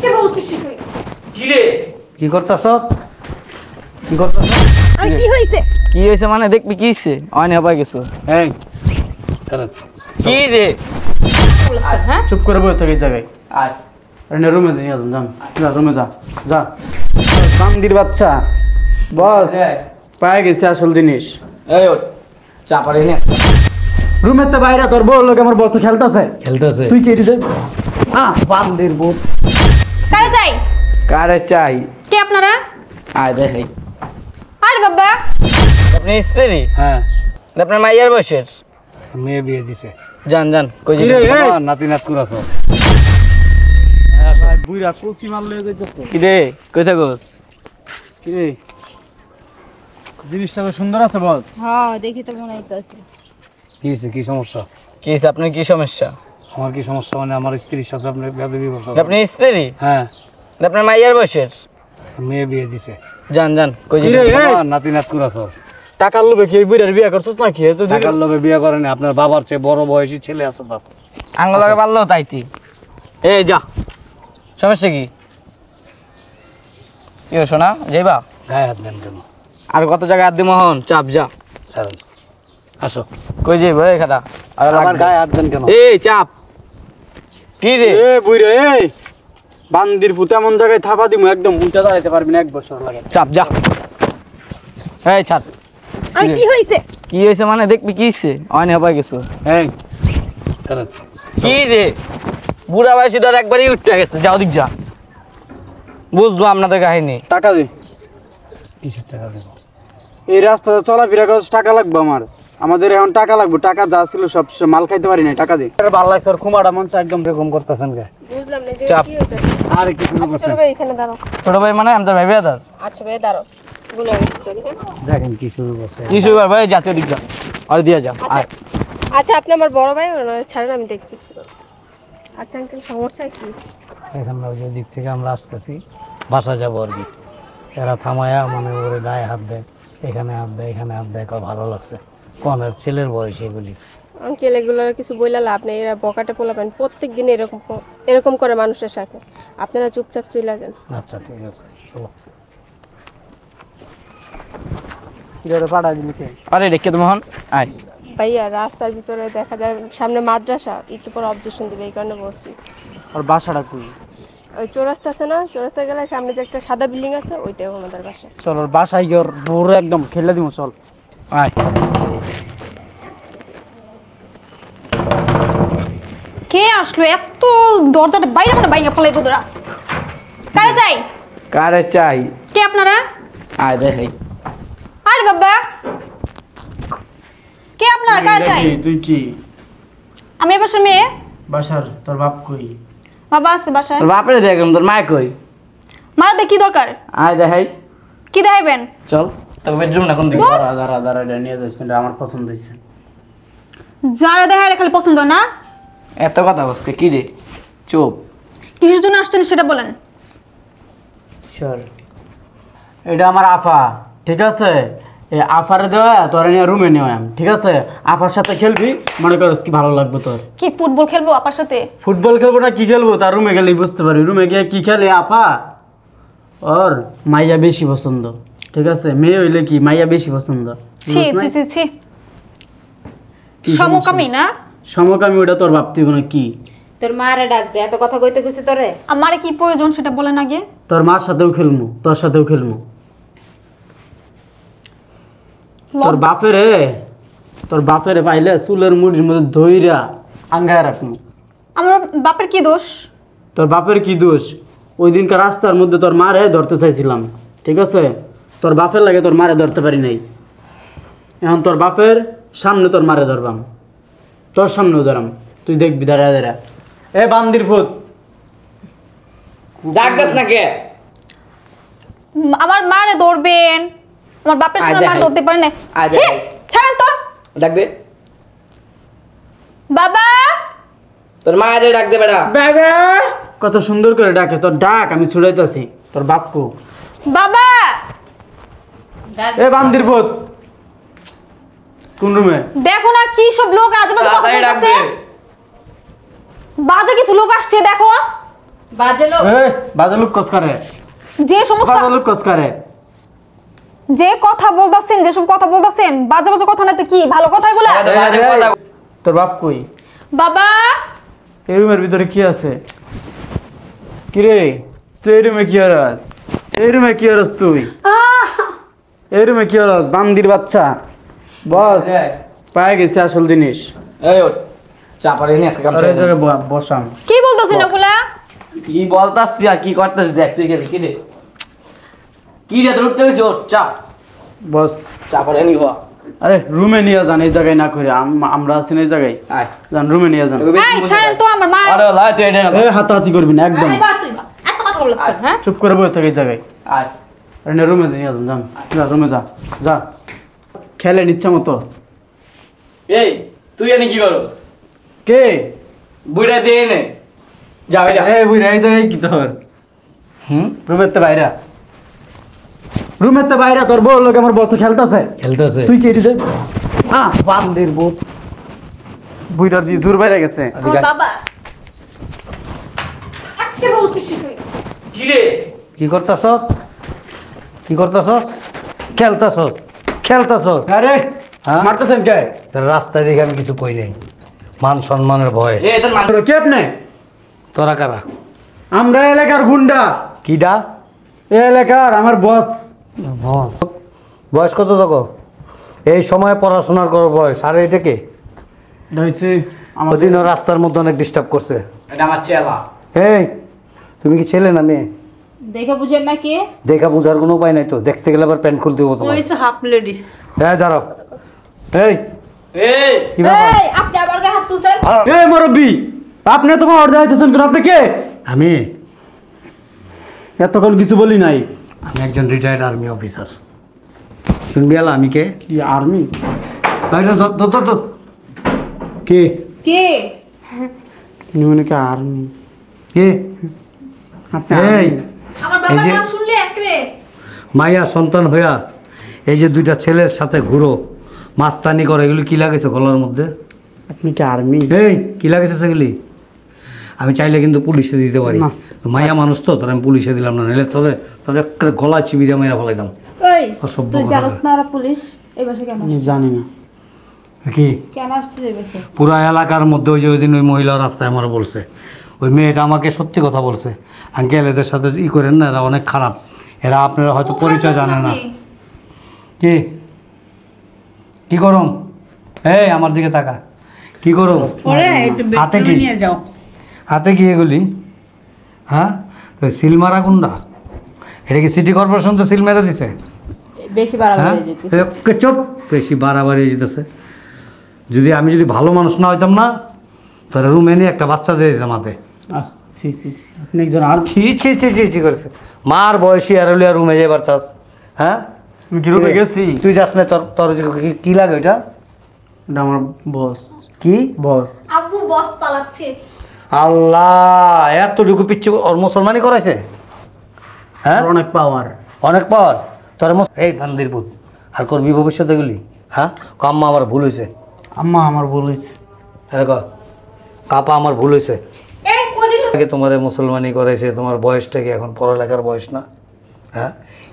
কে বলছিস তুই? কি রে কি করতেছস? কি করতেছস? আরে কি হইছে? কি হইছে মানে দেখবি কি হইছে অনে হবাই কিছু এই চলেন কি রে হ্যাঁ চুপ করে বসে থাকি জায়গায় আয় আরে রুমে যাই যান যা রুমে যা যা বান্দির বাচ্চা বস পায়ে গেছে আসল জিনিস এই ওঠ চা পারে নে রুমের তো বাইরে তোর বউ লোক আমার বসে খেলতেছে তুই কি এটিতে বান্দির বুট কারে চাই? কারে চাই কে আপনারা? আয় দেখ আরে বাবা আপনি স্ত্রী হ্যাঁ আপনার মাইয়ার বয়সের মেয়ে বিয়ে দিছে যান যান কই কি রে যাবেন আমার নাতি নাত কুরাছ বুইরা কোচি মারলে যাইতেছে কি রে কই থাকোস কি রে জিনিসটা তো সুন্দর আছে বস হ্যাঁ দেখি তো মনে হইতাছে। কি হইছে কি সমস্যা কি হইছে আপনার কি সমস্যা আমার কি সমস্যা মানে আমার স্ত্রীর সাথে আপনি বেয়াদবি করতেছেন আপনি স্ত্রী হ্যাঁ আপনার মাইয়ার বয়সের মেয়ে বিয়ে দিছে যান যান কই কি রে যাবেন আমার নাতি নাত কুরাছ টাকার লোভে কি এই বুইড়ার বিয়ে করছস নাকি? এ তো টাকার লোভে বিয়ে করেন আপনার বাবার চেয়ে বড় বয়সী ছেলে আছে বাপ আঙ্গুল লাগে পারলো তাইতি এই যা সমস্যা কি কি শোনা যাইবা গায়ে হাত দেন কেন আর কত জায়গায় আদি মোহন চাপ যা ছাড়েন আসো কই যাইব এই খাতা আর আমার লাগবে। গায়ে হাত দেন কেন এই চাপ কি রে এ বুইড়া এই বান্দির পুতে এমন জায়গায় থাপা দিমু একদম উল্টা দাঁড়াইতে পারবি না, 1 বছর লাগে। চাপ যা এই ছাড় আরে কি হইছে? কি হইছে মানে দেখবি কি হইছে অনে হবাই কিছু এই ছাড়েন কি রে বুড়া বয়সী ধর একবারই উঠতে গেছে যাও দিক যা বুঝলাম আপনাদের কাহিনী টাকা দে। কিসের টাকা দেবো এই রাস্তাতে চলাফেরা করছ, টাকা লাগবে আমার। আমাদের এখন টাকা লাগবে, টাকা যা ছিল সব মাল খাইতে পারি না, টাকা দে। ভালো লাগছে আর খুমাটা মন চায় একদম এরকম করতেছেন কে বুঝলাম না যে চাপ। কি হইতাছে। আর কি শুরু আচ্ছা করছেন চলো ভাই এখানে দাঁড়াও। ছোট ভাই মানে আমাদের ভাই বেদার আচ্ছা ভাই দাঁড়াও। ভুলে গেছি সরি হ্যাঁ। দেখেন কি শুরু করছে কি শুরু ভাই জাতীয় দিক যা আর দিয়া যা আয় আচ্ছা আপনি আমার বড় ভাই ওনারা ছাড়েন আমি দেখতেছি। আচ্ছা আঙ্কেল সমস্যা কি? এখন ওই দিক থেকে আমরা আসতেছি বাসা যাবো আর কি এরা থামায়া মানে ওরে গায়ে হাত দেয় এখানে হাত দেয় এখানে হাত দেয় কত ভালো লাগছে কনের ছেলের বয়স এগুলি আঙ্কেল এগুলোর কিছু বইলা লাভ নেই, এরা বকাটে পোলাবেন প্রত্যেক দিন এরকম করে মানুষের সাথে। আপনারা চুপচাপ চলে যান। আচ্ছা ঠিক আছে চলো কিরে পাড়া দিলি কে? আরে রেখে তো মোহন আয় ভাইয়া রাস্তার ভিতরে দেখা যায় সামনে মাদ্রাসা, একটু পর অবজেকশন দিবে এই কারণে বলছি। আর বাসাটা কই? ওই চৌরাস্তা আছে না, চৌরাস্তা গেলে সামনে যে একটা সাদা বিল্ডিং আছে ওইটাই ওনাদের বাসা। চল ওর বাসায় গিয়ে ওর দৌড়ে একদম খেলে দিমু, চল। আয় কে আসলো এত দরজাটা বাইরে মানে বাইরে ফলাই তোরা? কারে চাই? কারে চাই কে আপনারা? আয় দেখ আরে বাবা কে আপনারা? কারে চাই? তুই কি আমি এ বাসার মেয়ে। বাসার তোর বাপ কই? বাবা আছে বাসায়। তোর বাপরে দেখ তোর মায় কই মা দেখি দরকার আয় দেখাই কি দেখাইবেন? চল তোকে বেডরুম এখন দিকে দাঁড়া দাঁড়া দাঁড়া, এটা নিয়ে যাচ্ছি, এটা আমার পছন্দ হয়েছে। যারা দেখায় খালি পছন্দ না। এত কথা বসকে কি রে চুপ কিসের জন্য আসছেন সেটা বলেন। চল এটা আমার আফা, ঠিক আছে? এই আফারে দেওয়া তোর নিয়ে রুমে নেওয়া, ঠিক আছে? আফার সাথে খেলবি, মনে করিস কি ভালো লাগবে তোর। কি ফুটবল খেলবো আপার সাথে? ফুটবল খেলবো না কি খেলবো তার রুমে গেলেই বুঝতে পারবি। রুমে গিয়ে কি খেলে আপা, ওর মাইয়া বেশি পছন্দ, ঠিক আছে? মেয়ে হইলে কি মাইয়া বেশি পছন্দ। ছি ছি ছি ছি সমকামী না? সমকামী ওটা তোর ভাবতে হবে না কি? তোর মারে ডাক দে, এত কথা কইতে কইছে তোরে। আমারে কি প্রয়োজন সেটা বলেন আগে। তোর মার সাথেও খেলমু, তোর সাথেও খেলমু। তোর বাপেরে পাইলে চুলের মুড়ির মধ্যে ধইরা আঙ্গায় রাখমু। আমার বাপের কি দোষ? তোর বাপের কি দোষ? ওই দিনকার রাস্তার মধ্যে তোর মারে ধরতে চাইছিলাম, ঠিক আছে? তোর বাপের লাগে তোর মারে ধরতে পারি নাই। এখন তোর বাপের সামনে তোর মারে ধরবাম, তোর সামনেও ধরাম, তুই দেখবি দাঁড়া দাঁড়া। এ বান্দির ফুট ডাক দেস না কে আমার মারে ধরবেন, আমার বাপের সামনে মার ধরতে পারেন না। ছি ছাড়েন তো। ডাক দে বাবা তোর মা আরে ডাক দে বেটা বাবা কত সুন্দর করে ডাকে, তোর ডাক আমি ছুড়াইতেছি তোর বাপকু। বাবা এ বান্দির ফুট কোন রুমে? দেখো না কি সব লোক আজেবাজে কথা তাড়াতাড়ি ডাক বলতেছে। দে বাজে কিছু লোক আসছে দেখো। বাজে লোক। এই বাজে লোক কসকারে, যে সমস্ত বাজে লোক কসকারে। যে কথা বলতাছেন, যেসব কথা বলতাছেন, বাজে বাজে কথা না তো কি ভালো কথা এগুলা? তোর বাপ কই? বাবা এই রুমের ভিতরে কি আছে? কি রে তুই এই রুমে কি হরাস? এই রুমে কি হরাস তুই? এই রুমে কি হরাস? বান্দির বাচ্চা। বস পায়ে গেছে আসল জিনিস। এই ওঠ চাপারে নিয়ে আজকে কাম আর এই জায়গায় বসাম। কি বলতাছেন ওগুলা? কি বলতাছি আর কি করতেছিস দেখ তুই গেলি কি রে তোর উঠতে গেছিস ওঠ চা বস চাপারে নিয়ে হওয়া আরে রুমে নিয়ে যান, এই জায়গায় না করে আমরা আছি না এই জায়গায়। আয় যান রুমে নিয়ে যান। এই ছাড়েন তো আমার মা। আরে লাই তুই এটা এই হাতাহাতি করবি না একদম। আরে বা তুই বা, এত কথা বলছিস হ্যাঁ? চুপ করে বসে থাকে এই জায়গায়। আয় আরে না রুমে নিয়ে যান, যান যা রুমে যা যা খেলে নিচ্ছে মতো। এই তুই এনে কি করস কে বুইড়া দিয়ে নে যা এটা এই বুইরা এই জায়গায় কি তোর? রুমের তে বাইরা, রুমের তে বাইরা। তোর বউ লোক আমার বসে খেলতেছে। খেলতেছে তুই কি এটিতে বান্দির বউ বুইরা দিয়ে জোর বাইরে গেছে। আমার বাবা আজকে বলছিস তুই। কি রে কি করতেছস? কি করতেছস? খেলতেছস? খেলতেছস? আরে হ্যাঁ? মারতেছেন কে? তোর রাস্তায় দেখে আমি কিছু কই নাই, মান সম্মানের ভয়ে। এ তোর মান কে আপনি? তোরা কারা? আমরা এলাকার গুন্ডা। কিডা? এই এলাকার আমার বস। বয়স কত তক? এই সময় পড়াশোনার কর বয়স। আর এটা কে? এটা হচ্ছে আমার ওদিনও রাস্তার মধ্যে অনেক ডিস্টার্ব করছে। এটা আমার চেলা এই তুমি কি ছেলে না মেয়ে? দেখে বুঝেন না কে? দেখা বুঝার কোনো উপায় নাই তো, দেখতে গেলে আবার প্যান্ট খুলতে হবো তোমার। ওইসে হাফ লেডিস। এই দাঁড়াও। এই এই কি ব্যাপার? এই আপনি আবার গায়ে হাত তুলছেন? এই মুরব্বি, আপনি তোমার অর্ডার দিতেছেন কেন? আপনি কে? আমি এতক্ষণ কিছু বলি নাই। আমি একজন রিটায়ার্ড আর্মি অফিসার। শুনবি আলা আমি কে? কি আর্মি? কে? কে? মনে কি আর্মি? কে? আপনি এই army? আমার এই বাবার যে- নাম শুনলে একরে মাইয়া সন্তান হইয়া এই যে দুইটা ছেলের সাথে ঘুরো, মাস্তানি করে, এগুলি কি লাগেছে গলার মধ্যে? আপনি কি আর্মি? এই কি লাগেছে সেগুলি? আমি চাইলে কিন্তু পুলিশে দিতে পারি। না। মাইয়া মানুষ তো, তোর আমি পুলিশে দিলাম না, নাহলে তোদের একটা গলা চিবিয়ে মেয়েরা ফেলাইতাম। ওই অসভ্য তুই কথা। জানোস না ওরা পুলিশ? এই বাসে কেন আমি আসছে? জানি না। কি কেন আসছে এই বাসে? পুরা এলাকার মধ্যে ওই যে ওই দিন ওই মহিলা রাস্তায় আমার বলছে, ওই মেয়েটা আমাকে সত্যি কথা বলছে, আঙ্কেল এদের সাথে ই করেন না, এরা অনেক খারাপ, এরা আপনারা হয়তো পরিচয় জানেন না। কি কি করুম? এই আমার দিকে তাকা। কি করুম? ওরে একটু হাতে কি? বেডরুমে নিয়ে যাও। হাতে কি এগুলি? হ্যাঁ তো সিল মারা গুন্ডা? এটা কি সিটি কর্পোরেশন তো সিল মেরে দিছে? বেশি বাড়াবাড়ি হ্যাঁ হয়ে যেতেছে। চুপ, বেশি বাড়াবাড়ি হয়ে যেতেছে। আমি যদি ভালো মানুষ না হইতাম না, তাহলে রুমে নিয়ে একটা বাচ্চা দিয়ে দিতাম হাতে। ছি ছি ছি, আপনি একজন আর্মি? ছি ছি ছি ছি ছি করেছে। মার বয়সী আর হলে রুমে যাবার চাস? হ্যাঁ আমি কি রুমে গেছি? তুই যাস না? তোর তোর কি লাগে ওইটা? এটা আমার বস। কি বস? আব্বু বস পালাচ্ছে। আল্লাহ, এতটুকু পিচ্ছি ওর মুসলমানি করাইছে? হ্যাঁ ওর অনেক পাওয়ার। অনেক পাওয়ার তোর। এই বান্দির পুত, আর করবি ভবিষ্যতে এগুলি? হ্যাঁ কাম্মা আমার ভুল হয়েছে। আম্মা আমার বলেছে। আরে কাপা আমার ভুল হয়েছে। এই কোজি তো আগে তোমার মুসলমানি করাইছে, তোমার বয়সটা কি এখন পড়ালেখার বয়স না? হ্যাঁ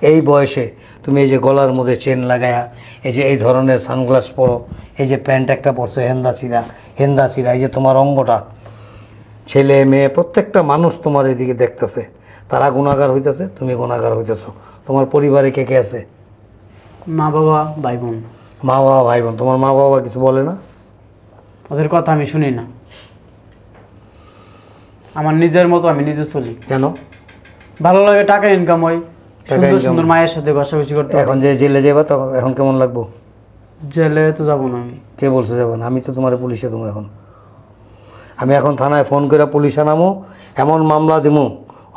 এই বয়সে তুমি এই যে গলার মধ্যে চেন লাগায়া, এই যে এই ধরনের সানগ্লাস পরো, এই যে প্যান্ট একটা পরছো হেন্দা চিরা, এই যে তোমার অঙ্গটা, ছেলে মেয়ে প্রত্যেকটা মানুষ তোমার এদিকে দেখতেছে, তারা গুণাগার হইতেছে, তুমি গুণাগার হইতেছো। তোমার পরিবারে কে কে আছে? মা বাবা ভাই বোন। মা বাবা ভাই বোন। তোমার মা বাবা কিছু বলে না? ওদের কথা আমি শুনি না। আমার নিজের মতো আমি নিজে চলি। কেন? ভালো লাগে, টাকা ইনকাম হয়, সুন্দর income সুন্দর মায়ের সাথে বসাবসি করতে। এখন যে জেলে যাবা তখন এখন কেমন লাগবো? জেলে তো যাবো না আমি। কে বলছে যাবেন? আমি তো তোমার পুলিশে দেবো এখন। আমি এখন থানায় ফোন করে পুলিশ আনামো, এমন মামলা দিমু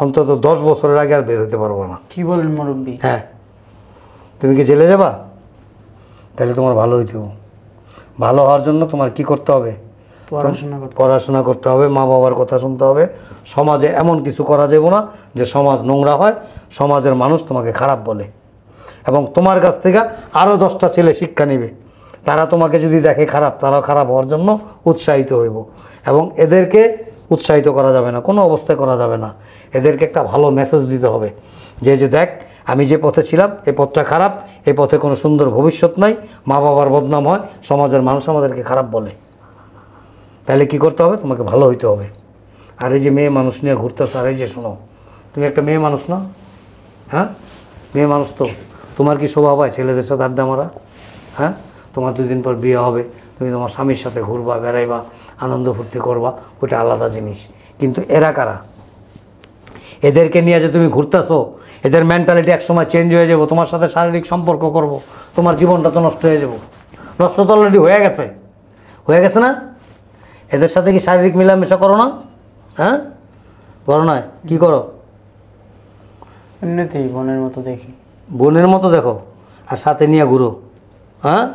অন্তত 10 বছরের আগে আর বের হতে পারবো না। কি বলেন মুরব্বী? হ্যাঁ তুমি কি জেলে যাবা? তাহলে তোমার ভালো হইতে হবে। ভালো হওয়ার জন্য তোমার কি করতে হবে? পড়াশোনা করতে হবে, মা বাবার কথা শুনতে হবে, সমাজে এমন কিছু করা যাবে না যে সমাজ নোংরা হয়, সমাজের মানুষ তোমাকে খারাপ বলে, এবং তোমার কাছ থেকে আরও 10টা ছেলে শিক্ষা নেবে। তারা তোমাকে যদি দেখে খারাপ, তারাও খারাপ হওয়ার জন্য উৎসাহিত হইব, এবং এদেরকে উৎসাহিত করা যাবে না, কোনো অবস্থায় করা যাবে না। এদেরকে একটা ভালো মেসেজ দিতে হবে যে যে দেখ আমি যে পথে ছিলাম এই পথটা খারাপ, এই পথে কোনো সুন্দর ভবিষ্যৎ নাই, মা বাবার বদনাম হয়, সমাজের মানুষ আমাদেরকে খারাপ বলে। তাহলে কি করতে হবে? তোমাকে ভালো হইতে হবে। আর এই যে মেয়ে মানুষ নিয়ে ঘুরতেছ, আর এই যে শোনো, তুমি একটা মেয়ে মানুষ না? হ্যাঁ, মেয়ে মানুষ তো তোমার কি স্বভাব হয় ছেলেদের সাথে আড্ডা মারা? হ্যাঁ, তোমার 2 দিন পর বিয়ে হবে, তুমি তোমার স্বামীর সাথে ঘুরবা, বেড়াইবা, আনন্দ ফুর্তি করবা, ওইটা আলাদা জিনিস। কিন্তু এরা কারা? এদেরকে নিয়ে যে তুমি ঘুরতেছো, এদের মেন্টালিটি একসময় চেঞ্জ হয়ে যাবো, তোমার সাথে শারীরিক সম্পর্ক করব, তোমার জীবনটা তো নষ্ট হয়ে যাবো। নষ্ট তো অলরেডি হয়ে গেছে, হয়ে গেছে না? এদের সাথে কি শারীরিক মেলামেশা করো না? হ্যাঁ, করো না? কী করো? এমনিতেই বোনের মতো দেখি। বোনের মতো দেখো আর সাথে নিয়ে ঘুরো। হ্যাঁ,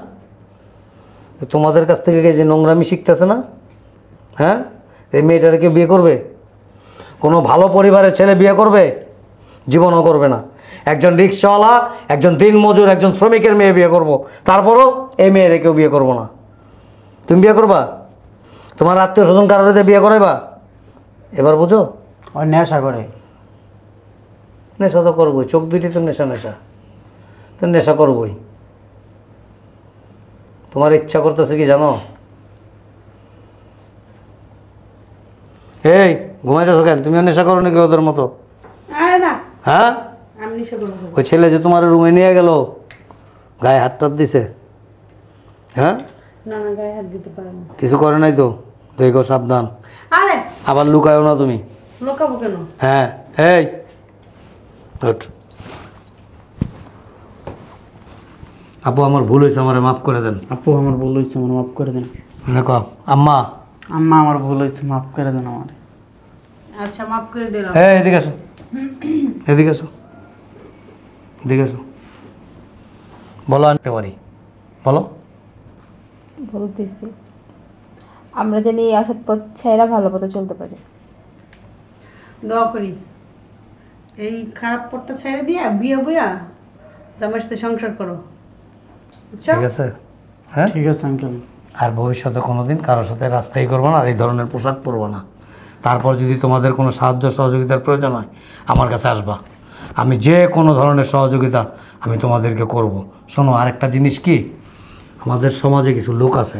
তো তোমাদের কাছ থেকে যে নোংরামি শিখতেছে না? হ্যাঁ, এই মেয়েটাকে কেউ বিয়ে করবে? কোনো ভালো পরিবারের ছেলে বিয়ে করবে? জীবনও করবে না। একজন রিক্সাওয়ালা, একজন দিনমজুর, একজন শ্রমিকের মেয়ে বিয়ে করব, তারপরও এই মেয়েরে কেউ বিয়ে করবো না। তুমি বিয়ে করবা? তোমার আত্মীয় স্বজন কারোর বিয়ে করাইবা? এবার বুঝো? ওই নেশা করে। নেশা তো করবোই, চোখ দুইটি তো নেশা, নেশা তো নেশা করবোই। তোমার ইচ্ছা করতেছে কি জানো? এই ঘুমাইতেছো কেন? তুমিও নেশা করো নাকি ওদের মতো? আরে না, হ্যাঁ, আমি নেশা করবো না। ওই ছেলে যে তোমার রুমে নিয়ে গেল, গায়ে হাত টাত দিছে? হ্যাঁ, না না, গায়ে হাত দিতে পারে না। কিছু করে নাই তো? দেখো সাবধান, আরে আবার লুকায়ও না তুমি। লোকাবো কেন? হ্যাঁ, এই ওঠ। আপু আমার ভুল হয়েছে, আমার মাফ করে দেন। আপু আমার ভুল হয়েছে, আমার মাফ করে দেন। দেখো আম্মা, আম্মা আমার ভুল হয়েছে, মাফ করে দেন আমার। আচ্ছা, মাফ করে দিলাম। হ্যাঁ এদিকে আসো, এদিকে আসো, এদিকে আসো। বলো আনতে পারি, বলো। বলতেছি, আমরা জানি এই অসৎ পথ ছেড়ে ভালো পথে চলতে পারি। দোয়া করি এই খারাপ পথটা ছেড়ে দিয়ে বিয়ে বইয়া আমার সাথে সংসার করো, বুঝছো? ঠিক আছে? হ্যাঁ, ঠিক আছে আঙ্কেল। আর ভবিষ্যতে কোনোদিন কারোর সাথে রাস্তাই করবো না, আর এই ধরনের পোশাক পরবো না। তারপর যদি তোমাদের কোনো সাহায্য সহযোগিতার প্রয়োজন হয় আমার কাছে আসবা, আমি যে কোনো ধরনের সহযোগিতা আমি তোমাদেরকে করব। শোনো, আরেকটা জিনিস কি, আমাদের সমাজে কিছু লোক আছে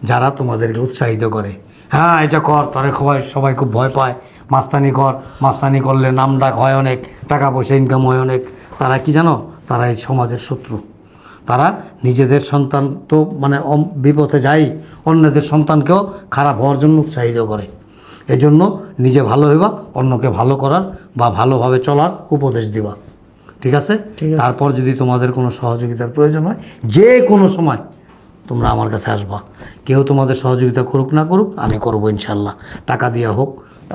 যারা তোমাদেরকে উৎসাহিত করে, হ্যাঁ এটা কর, তারে সবাই খুব ভয় পায়, মাস্তানি কর, মাস্তানি করলে নাম ডাক হয় অনেক, টাকা পয়সা ইনকাম হয় অনেক। তারা কি জানো? তারা এই সমাজের শত্রু। তারা নিজেদের সন্তান তো মানে বিপথে যায়, অন্যদের সন্তানকেও খারাপ হওয়ার জন্য উৎসাহিত করে। এই জন্য নিজে ভালো হইবা, অন্যকে ভালো করার বা ভালোভাবে চলার উপদেশ দিবা, ঠিক আছে? তারপর যদি তোমাদের কোনো সহযোগিতার প্রয়োজন হয় যে কোনো সময় তোমরা আমার কাছে আসবা। কেউ তোমাদের সহযোগিতা করুক না করুক, আমি করবো ইনশাল্লাহ। টাকা দেওয়া হোক,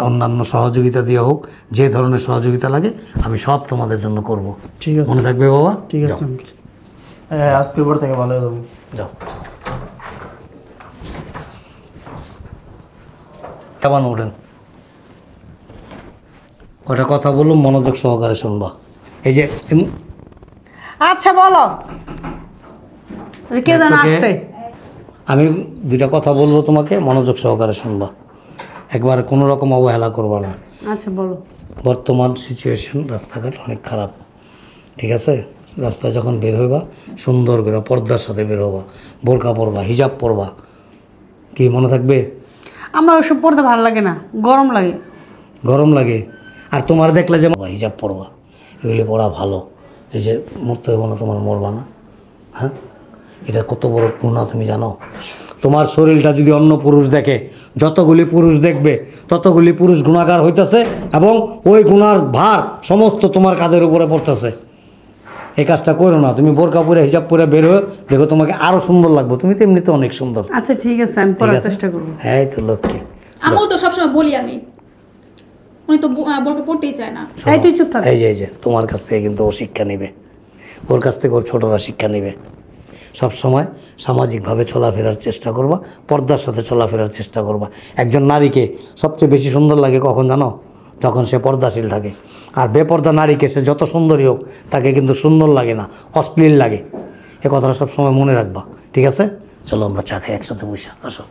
অন্যান্য সহযোগিতা দেওয়া হোক, যে ধরনের সহযোগিতা লাগে আমি সব তোমাদের জন্য করব। ঠিক আছে, মনে থাকবে বাবা? ঠিক আছে আঙ্কেল। আজকের পর থেকে ভালো হবে। যাও, কেমন ওঠেন? কটা কথা বললাম, মনোযোগ সহকারে শুনবা। এই যে আচ্ছা বলো, কে যেন তোকে- আসছে? আমি দুইটা কথা বলবো, তোমাকে মনোযোগ সহকারে শুনবা, একবার কোনো রকম অবহেলা করবা না। আচ্ছা বলো। বর্তমান সিচুয়েশন, রাস্তাঘাট অনেক খারাপ, ঠিক আছে? রাস্তায় যখন বের হইবা সুন্দর করে পর্দার সাথে বের হবা, বোরকা পরবা, হিজাব পরবা, কি মনে থাকবে? আমার ওসব পড়তে ভালো লাগে না, গরম লাগে। গরম লাগে? আর তোমার দেখলে যে হিজাব পরবা, এগুলি পড়া ভালো। এই যে মরতে হবে না, তোমার মরবা না। হ্যাঁ, এটা কত বড় গুনাহ তুমি জানো? তোমার শরীরটা যদি অন্য পুরুষ দেখে, যতগুলি পুরুষ দেখবে ততগুলি পুরুষ গুণাগার হইতেছে, এবং ওই গুনার ভার সমস্ত তোমার কাঁধের উপরে পড়তেছে। এই কাজটা করো না। তুমি বোরকা পরে হিজাব পরে বের হয়ে দেখো, তোমাকে আরো সুন্দর লাগবে। তুমি তো এমনিতে অনেক সুন্দর। আচ্ছা ঠিক আছে, আমি ঠিক পড়ার আছে? চেষ্টা করবো। হ্যাঁ, এই তো লক্ষ্মী। আমিও তো সবসময় বলি, আমি উনি তো বোরকা পড়তেই চায় না। এই তুই চুপ থাক। এই যে তোমার কাছ থেকে কিন্তু ও শিক্ষা নেবে, ওর কাছ থেকে ওর ছোটরা শিক্ষা নেবে। সব সময় সামাজিকভাবে চলাফেরার চেষ্টা করবা, পর্দার সাথে চলাফেরার চেষ্টা করবা। একজন নারীকে সবচেয়ে বেশি সুন্দর লাগে কখন জানো? যখন সে পর্দাশীল থাকে। আর বেপর্দা নারীকে সে যত সুন্দরী হোক তাকে কিন্তু সুন্দর লাগে না, অশ্লীল লাগে। এ কথাটা সবসময় মনে রাখবা, ঠিক আছে? চলো আমরা চা খাই একসাথে বসে, আসো।